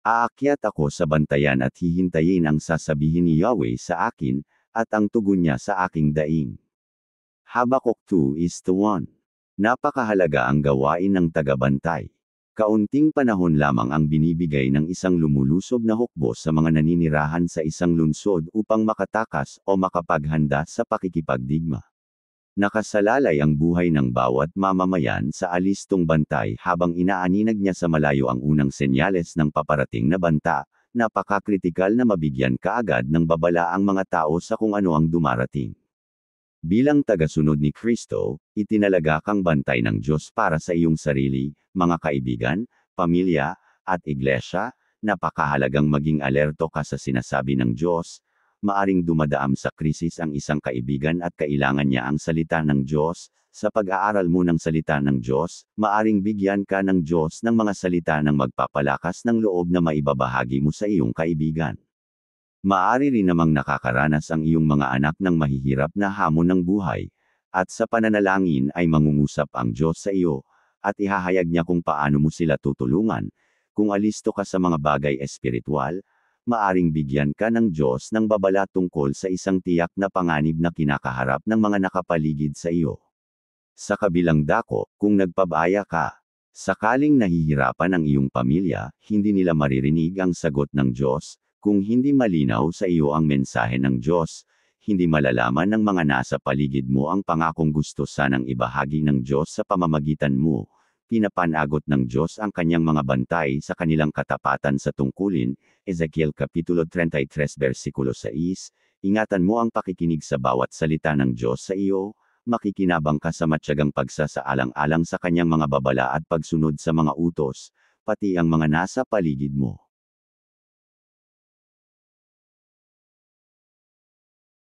Aakyat ako sa bantayan at hihintayin ang sasabihin ni Yahweh sa akin, at ang tugon niya sa aking daing. Habakuk 2:1. Napakahalaga ang gawain ng tagabantay. Kaunting panahon lamang ang binibigay ng isang lumulusob na hukbo sa mga naninirahan sa isang lungsod upang makatakas o makapaghanda sa pakikipagdigma. Nakasalalay ang buhay ng bawat mamamayan sa alistong bantay habang inaaninag niya sa malayo ang unang senyales ng paparating na banta. Napakakritikal na mabigyan kaagad ng babala ang mga tao sa kung ano ang dumarating. Bilang tagasunod ni Kristo, itinalaga kang bantay ng Diyos para sa iyong sarili, mga kaibigan, pamilya, at iglesia. Napakahalagang maging alerto ka sa sinasabi ng Diyos. Maaring dumadaam sa krisis ang isang kaibigan at kailangan niya ang salita ng Diyos. Sa pag-aaral mo ng salita ng Diyos, maaring bigyan ka ng Diyos ng mga salita ng magpapalakas ng loob na maibabahagi mo sa iyong kaibigan. Maari rin namang nakakaranas ang iyong mga anak ng mahihirap na hamon ng buhay, at sa pananalangin ay mangungusap ang Diyos sa iyo, at ihahayag niya kung paano mo sila tutulungan. Kung alisto ka sa mga bagay espiritual, maaring bigyan ka ng Diyos ng babala tungkol sa isang tiyak na panganib na kinakaharap ng mga nakapaligid sa iyo. Sa kabilang dako, kung nagpabaya ka, sakaling nahihirapan ang iyong pamilya, hindi nila maririnig ang sagot ng Diyos. Kung hindi malinaw sa iyo ang mensahe ng Diyos, hindi malalaman ng mga nasa paligid mo ang pangakong gusto sanang ibahagi ng Diyos sa pamamagitan mo. Pinapanagot ng Diyos ang kanyang mga bantay sa kanilang katapatan sa tungkulin. Ezekiel Kapitulo 33 versikulo 6. Ingatan mo ang pakikinig sa bawat salita ng Diyos sa iyo. Makikinabang ka sa matyagang pagsasaalang-alang sa kanyang mga babala at pagsunod sa mga utos, pati ang mga nasa paligid mo.